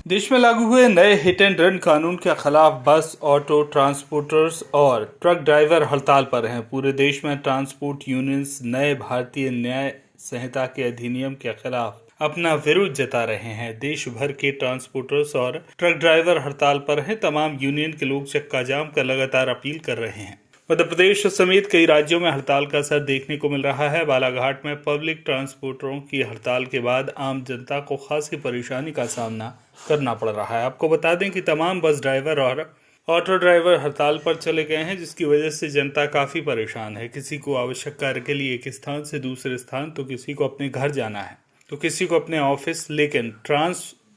देश में लागू हुए नए हिट एंड रन कानून के खिलाफ बस, ऑटो, ट्रांसपोर्टर्स और ट्रक ड्राइवर हड़ताल पर हैं। पूरे देश में ट्रांसपोर्ट यूनियंस नए भारतीय न्याय संहिता के अधिनियम के खिलाफ अपना विरोध जता रहे हैं। देश भर के ट्रांसपोर्टर्स और ट्रक ड्राइवर हड़ताल पर हैं। तमाम यूनियन के लोग चक्का जाम कर लगातार अपील कर रहे हैं। मध्य प्रदेश समेत कई राज्यों में हड़ताल का असर देखने को मिल रहा है। बालाघाट में पब्लिक ट्रांसपोर्टरों की हड़ताल के बाद आम जनता को खासी परेशानी का सामना करना पड़ रहा है। आपको बता दें कि तमाम बस ड्राइवर और ऑटो ड्राइवर हड़ताल पर चले गए हैं, जिसकी वजह से जनता काफी परेशान है। किसी को आवश्यक कार्य के लिए एक स्थान से दूसरे स्थान, तो किसी को अपने घर जाना है, तो किसी को अपने ऑफिस, लेकिन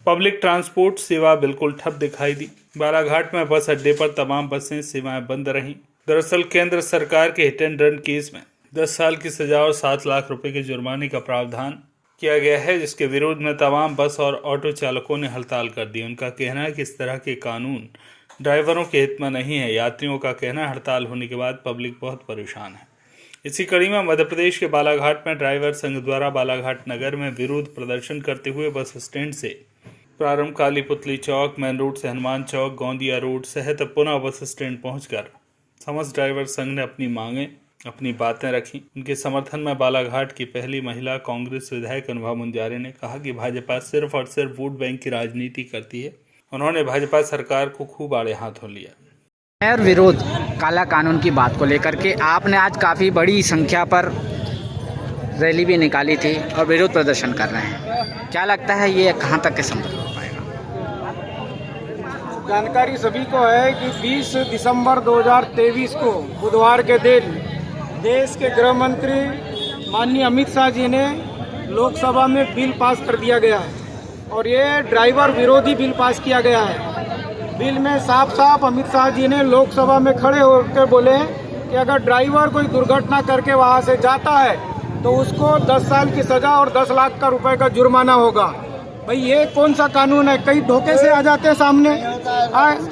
पब्लिक ट्रांसपोर्ट सेवा बिल्कुल ठप दिखाई दी। बालाघाट में बस अड्डे पर तमाम बसें सेवाएं बंद रहीं। दरअसल केंद्र सरकार के हिट एंड रन केस में 10 साल की सजा और 7 लाख रुपए के जुर्माने का प्रावधान किया गया है, जिसके विरोध में तमाम बस और ऑटो चालकों ने हड़ताल कर दी। उनका कहना है कि इस तरह के कानून ड्राइवरों के हित में नहीं है। यात्रियों का कहना है हड़ताल होने के बाद पब्लिक बहुत परेशान है। इसी कड़ी में मध्य प्रदेश के बालाघाट में ड्राइवर संघ द्वारा बालाघाट नगर में विरोध प्रदर्शन करते हुए बस स्टैंड से प्रारंभ काली पुतली चौक, मेन रोड से हनुमान चौक, गोंदिया रोड सहित पुनः बस स्टैंड पहुंचकर समस्त ड्राइवर संघ ने अपनी मांगें, अपनी बातें रखी। उनके समर्थन में बालाघाट की पहली महिला कांग्रेस विधायक अनुभा मुंजारे ने कहा कि भाजपा सिर्फ और सिर्फ वोट बैंक की राजनीति करती है। उन्होंने भाजपा सरकार को खूब आड़े हाथों लिया। और विरोध काला कानून की बात को लेकर के आपने आज काफ़ी बड़ी संख्या पर रैली भी निकाली थी और विरोध प्रदर्शन कर रहे हैं। क्या लगता है ये कहाँ तक के संभव हो पाएगा? जानकारी सभी को है कि 20 दिसंबर 2023 को बुधवार के दिन देश के गृह मंत्री माननीय अमित शाह जी ने लोकसभा में बिल पास कर दिया गया है और ये ड्राइवर विरोधी बिल पास किया गया है। बिल में साफ साफ अमित शाह जी ने लोकसभा में खड़े होकर बोले कि अगर ड्राइवर कोई दुर्घटना करके वहाँ से जाता है तो उसको 10 साल की सजा और 10 लाख रुपए का जुर्माना होगा। भाई ये कौन सा कानून है? कई धोखे से आ जाते हैं सामने।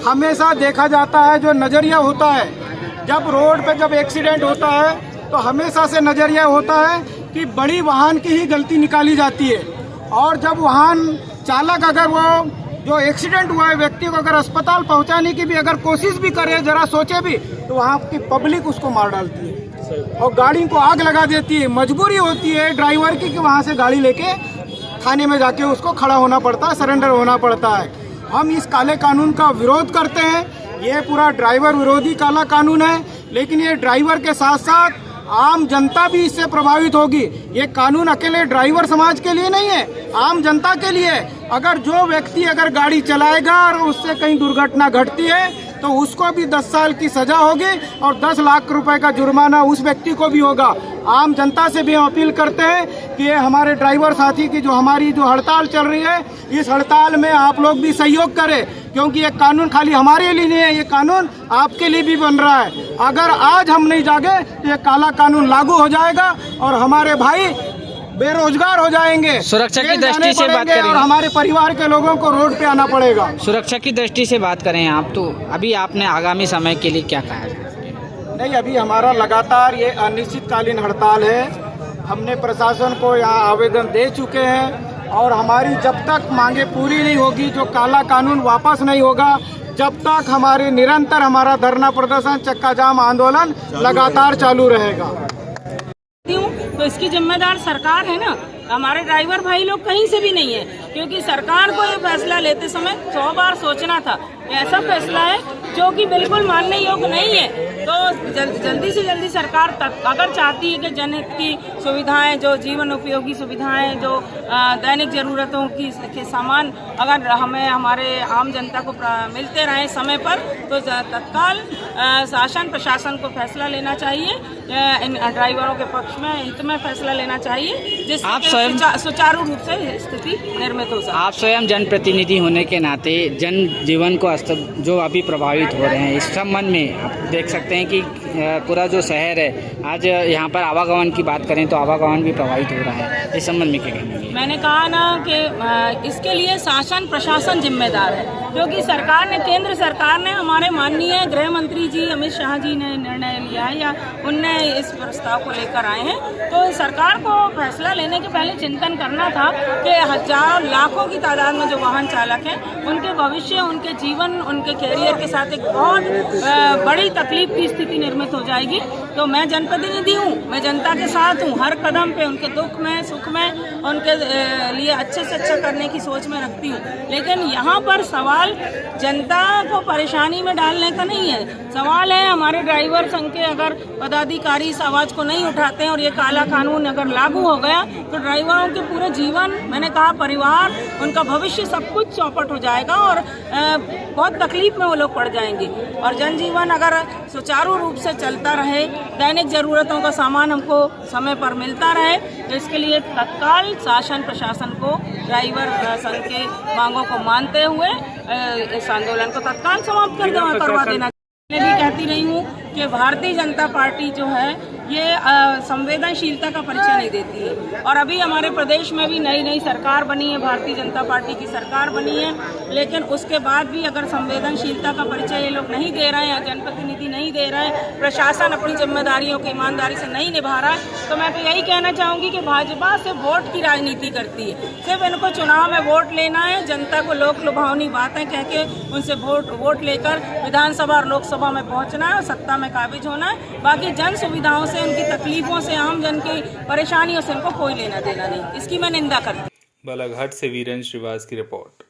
हमेशा देखा जाता है जो नजरिया होता है, जब रोड पे जब एक्सीडेंट होता है तो हमेशा से नजरिया होता है कि बड़ी वाहन की ही गलती निकाली जाती है, और जब वाहन चालक अगर वो जो एक्सीडेंट हुआ है व्यक्ति को अगर अस्पताल पहुंचाने की भी अगर कोशिश भी करे, जरा सोचे भी, तो वहाँ की पब्लिक उसको मार डालती है और गाड़ी को आग लगा देती है। मजबूरी होती है ड्राइवर की कि वहाँ से गाड़ी लेके थाने में जाके उसको खड़ा होना पड़ता है, सरेंडर होना पड़ता है। हम इस काले कानून का विरोध करते हैं। ये पूरा ड्राइवर विरोधी काला कानून है, लेकिन ये ड्राइवर के साथ साथ आम जनता भी इससे प्रभावित होगी। ये कानून अकेले ड्राइवर समाज के लिए नहीं है, आम जनता के लिए। अगर जो व्यक्ति अगर गाड़ी चलाएगा और उससे कहीं दुर्घटना घटती है तो उसको भी 10 साल की सजा होगी और 10 लाख रुपए का जुर्माना उस व्यक्ति को भी होगा। आम जनता से भी हम अपील करते हैं कि ये हमारे ड्राइवर साथी की जो हमारी जो हड़ताल चल रही है, इस हड़ताल में आप लोग भी सहयोग करें, क्योंकि ये कानून खाली हमारे लिए नहीं है, ये कानून आपके लिए भी बन रहा है। अगर आज हम नहीं जागे तो ये काला कानून लागू हो जाएगा और हमारे भाई बेरोजगार हो जाएंगे। सुरक्षा की दृष्टि से बात करें और हमारे परिवार के लोगों को रोड पे आना पड़ेगा। सुरक्षा की दृष्टि से बात करें आप, तो अभी आपने आगामी समय के लिए क्या कहा है? नहीं, अभी हमारा लगातार ये अनिश्चितकालीन हड़ताल है। हमने प्रशासन को यहाँ आवेदन दे चुके हैं और हमारी जब तक मांगे पूरी नहीं होगी, जो काला कानून वापस नहीं होगा, जब तक हमारे निरंतर हमारा धरना प्रदर्शन, चक्का जाम आंदोलन लगातार चालू रहेगा। तो इसकी जिम्मेदार सरकार है ना, हमारे ड्राइवर भाई लोग कहीं से भी नहीं है, क्योंकि सरकार को ये फैसला लेते समय 100 बार सोचना था। ऐसा फैसला है जो कि बिल्कुल मानने योग्य नहीं है। तो जल्दी से जल्दी सरकार अगर चाहती है कि जनहित की सुविधाएं, जो जीवन उपयोगी सुविधाएं, जो दैनिक जरूरतों के सामान अगर हमें हमारे आम जनता को मिलते रहे समय पर, तो तत्काल शासन प्रशासन को फैसला लेना चाहिए, इन ड्राइवरों के पक्ष में, हित में फैसला लेना चाहिए, जिससे सुचारू रूप से स्थिति निर्मित हो सके। आप स्वयं जनप्रतिनिधि होने के नाते जन जीवन को जो अभी प्रभावित हो रहे हैं, इस संबंध में आप देख सकते हैं कि पूरा जो शहर है आज यहाँ पर आवागमन की बात करें तो आवागमन भी प्रभावित हो रहा है, इस संबंध में क्या कहना है? मैंने कहा ना कि इसके लिए शासन प्रशासन जिम्मेदार है, क्योंकि सरकार ने, केंद्र सरकार ने, हमारे माननीय गृह मंत्री जी अमित शाह जी ने निर्णय लिया है या उनने इस प्रस्ताव को लेकर आए हैं। तो सरकार को फैसला लेने के पहले चिंतन करना था कि हजारों लाखों की तादाद में जो वाहन चालक हैं उनके भविष्य, उनके जीवन, उनके कैरियर के साथ एक बहुत बड़ी तकलीफ की स्थिति निर्मित हो जाएगी। तो मैं जनप्रतिनिधि हूँ, मैं जनता के साथ हूँ, हर कदम पे उनके दुख में, सुख में, उनके लिए अच्छे से अच्छा करने की सोच में रखती हूँ। लेकिन यहाँ पर सवाल जनता को परेशानी में डालने का नहीं है, सवाल है हमारे ड्राइवर संघ के अगर पदाधिकारी इस आवाज़ को नहीं उठाते हैं और ये काला कानून अगर लागू हो गया तो ड्राइवरों के पूरे जीवन, मैंने कहा परिवार, उनका भविष्य सब कुछ चौपट हो जाएगा और बहुत तकलीफ में वो लोग पड़ जाएंगे। और जनजीवन अगर सुचारू रूप से चलता रहे, दैनिक ज़रूरतों का सामान हमको समय पर मिलता रहे, तो इसके लिए तत्काल शासन प्रशासन को ड्राइवर संघ के मांगों को मानते हुए इस आंदोलन को तत्काल समाप्त करवा देना। मैं भी कहती रही हूँ कि भारतीय जनता पार्टी जो है ये संवेदनशीलता का परिचय नहीं देती है। और अभी हमारे प्रदेश में भी नई नई सरकार बनी है, भारतीय जनता पार्टी की सरकार बनी है, लेकिन उसके बाद भी अगर संवेदनशीलता का परिचय ये लोग नहीं दे रहे हैं या जनप्रतिनिधि नहीं दे रहे हैं, प्रशासन अपनी जिम्मेदारियों को ईमानदारी से नहीं निभा रहा है, तो मैं तो यही कहना चाहूँगी कि भाजपा से वोट की राजनीति करती है। सिर्फ इनको चुनाव में वोट लेना है, जनता को लोक लुभावनी बातें कह के उनसे वोट लेकर विधानसभा और लोकसभा में पहुँचना है और सत्ता में काबिज होना है। बाकी जन सुविधाओं से, उनकी तकलीफों से, आम जन की परेशानियों से उनको कोई लेना देना नहीं। इसकी मैं निंदा करती हूँ। बालाघाट से वीरेंद्र श्रीवास की रिपोर्ट।